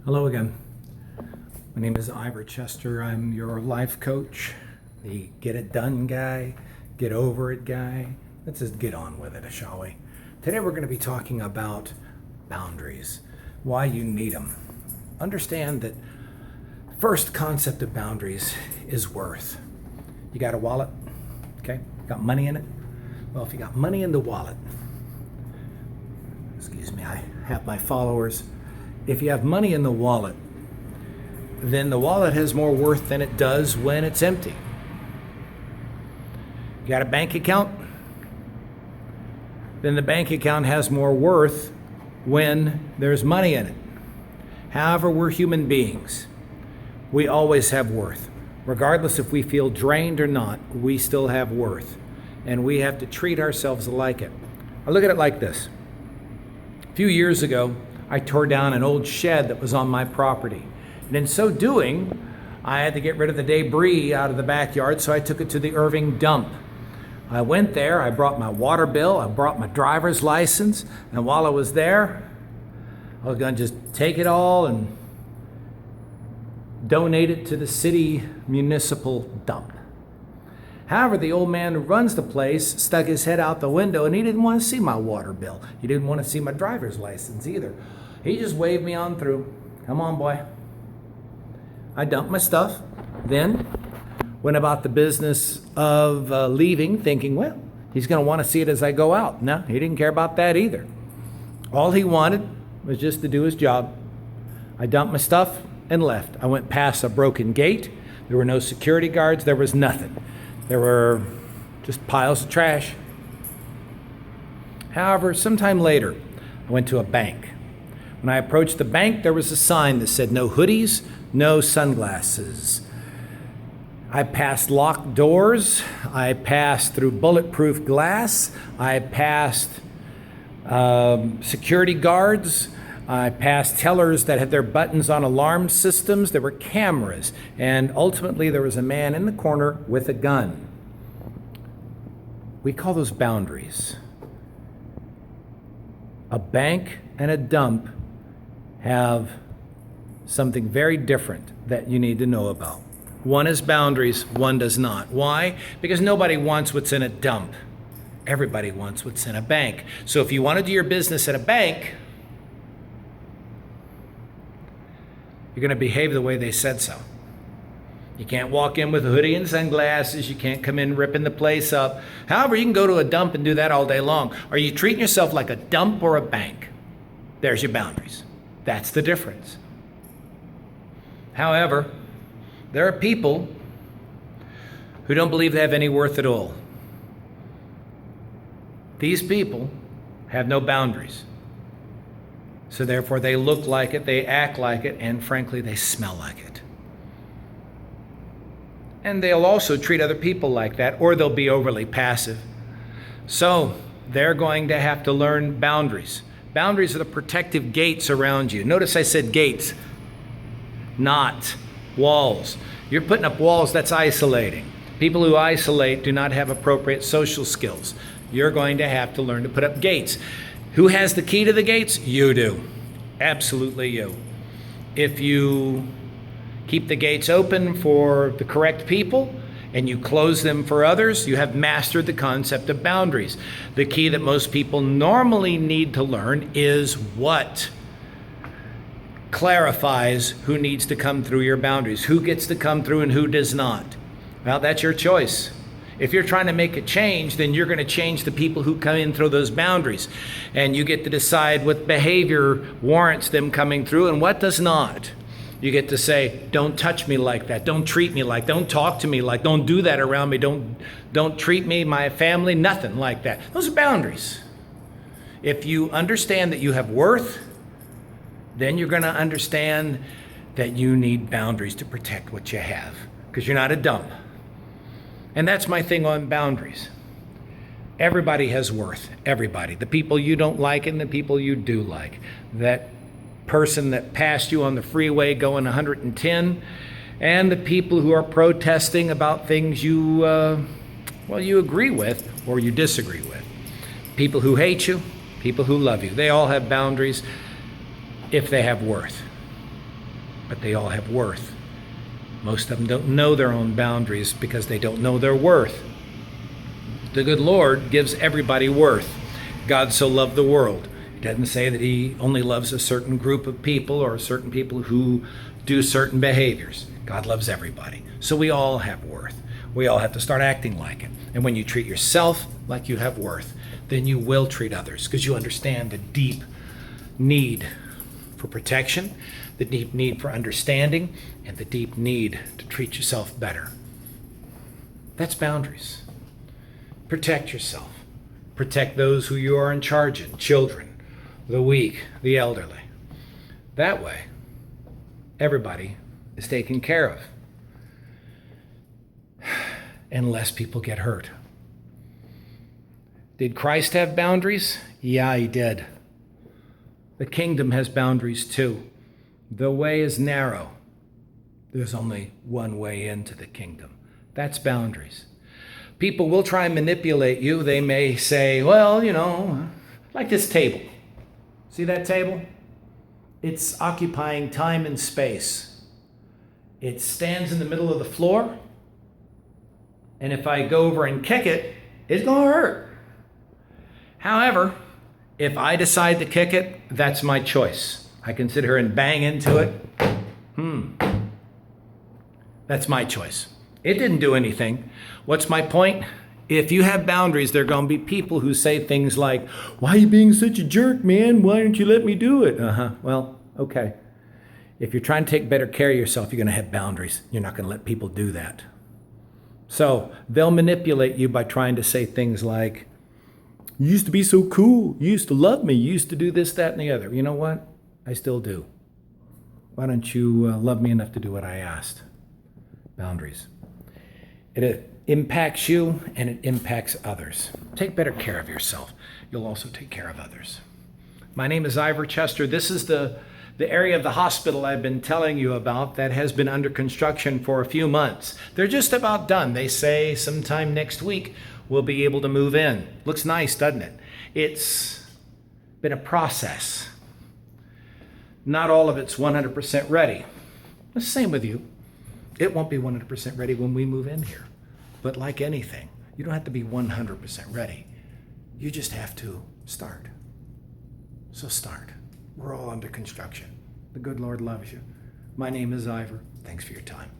Hello again. My name is Ivor Chester. I'm your life coach, the get it done guy, get over it guy. Let's just get on with it, shall we? Today we're going to be talking about boundaries, why you need them. Understand that first concept of boundaries is worth. You got a wallet? Okay. Got money in it? Well, if you got money in the wallet, excuse me, I have my followers. If you have money in the wallet, then the wallet has more worth than it does when it's empty. You got a bank account? Then the bank account has more worth when there's money in it. However, we're human beings. We always have worth. Regardless if we feel drained or not, we still have worth. And we have to treat ourselves like it. I look at it like this. A few years ago, I tore down an old shed that was on my property. And in so doing, I had to get rid of the debris out of the backyard, so I took it to the Irving dump. I went there, I brought my water bill, I brought my driver's license, and while I was there, I was going to just take it all and donate it to the city municipal dump. However, the old man who runs the place stuck his head out the window and he didn't want to see my water bill. He didn't want to see my driver's license either. He just waved me on through. Come on, boy. I dumped my stuff, then went about the business of leaving, thinking, well, he's going to want to see it as I go out. No, he didn't care about that either. All he wanted was just to do his job. I dumped my stuff and left. I went past a broken gate. There were no security guards. There was nothing. There were just piles of trash. However, sometime later, I went to a bank. When I approached the bank, there was a sign that said no hoodies, no sunglasses. I passed locked doors. I passed through bulletproof glass. I passed security guards. I passed tellers that had their buttons on alarm systems. There were cameras. And ultimately, there was a man in the corner with a gun. We call those boundaries. A bank and a dump have something very different that you need to know about. One is boundaries, one does not. Why? Because nobody wants what's in a dump. Everybody wants what's in a bank. So if you want to do your business at a bank, you're going to behave the way they said so. You can't walk in with a hoodie and sunglasses. You can't come in ripping the place up. However, you can go to a dump and do that all day long. Are you treating yourself like a dump or a bank? There's your boundaries. That's the difference. However, there are people who don't believe they have any worth at all. These people have no boundaries. So therefore, they look like it, they act like it, and frankly, they smell like it. And they'll also treat other people like that, or they'll be overly passive. So they're going to have to learn boundaries. Boundaries are the protective gates around you. Notice I said gates, not walls. You're putting up walls, that's isolating. People who isolate do not have appropriate social skills. You're going to have to learn to put up gates. Who has the key to the gates? You do. Absolutely you. If you keep the gates open for the correct people and you close them for others, you have mastered the concept of boundaries. The key that most people normally need to learn is what clarifies who needs to come through your boundaries, who gets to come through and who does not. Well, that's your choice. If you're trying to make a change, then you're going to change the people who come in through those boundaries. And you get to decide what behavior warrants them coming through and what does not. You get to say, don't touch me like that. Don't treat me like, don't talk to me like, don't do that around me. Don't treat me, my family, nothing like that. Those are boundaries. If you understand that you have worth, then you're going to understand that you need boundaries to protect what you have, because you're not a dump. And that's my thing on boundaries. Everybody has worth, everybody. The people you don't like and the people you do like. That person that passed you on the freeway going 110, and the people who are protesting about things you agree with or you disagree with. People who hate you, people who love you. They all have boundaries if they have worth. but they all have worth. Most of them don't know their own boundaries because they don't know their worth. The good Lord gives everybody worth. God so loved the world. He doesn't say that he only loves a certain group of people or certain people who do certain behaviors. God loves everybody. So we all have worth. We all have to start acting like it. And when you treat yourself like you have worth, then you will treat others because you understand the deep need for protection, the deep need for understanding, and the deep need to treat yourself better. That's boundaries. Protect yourself. Protect those who you are in charge of, children, the weak, the elderly. That way, everybody is taken care of. And less people get hurt. Did Christ have boundaries? Yeah, he did. The kingdom has boundaries too. The way is narrow. There's only one way into the kingdom. That's boundaries. People will try and manipulate you. They may say, well, like this table. See that table? It's occupying time and space. It stands in the middle of the floor. And if I go over and kick it, it's going to hurt. However, if I decide to kick it, that's my choice. I can sit here and bang into it. That's my choice. It didn't do anything. What's my point? If you have boundaries, there are going to be people who say things like, why are you being such a jerk, man? Why don't you let me do it? Well, okay. If you're trying to take better care of yourself, you're going to have boundaries. You're not going to let people do that. So they'll manipulate you by trying to say things like, you used to be so cool. You used to love me. You used to do this, that, and the other. You know what? I still do. Why don't you love me enough to do what I asked? Boundaries. It impacts you and it impacts others. Take better care of yourself. You'll also take care of others. My name is Ivor Chester. This is the area of the hospital I've been telling you about that has been under construction for a few months. They're just about done. They say sometime next week we'll be able to move in. Looks nice, doesn't it? It's been a process. Not all of it's 100% ready. The same with you. It won't be 100% ready when we move in here. But like anything, you don't have to be 100% ready. You just have to start. So start. We're all under construction. The good Lord loves you. My name is Ivor. Thanks for your time.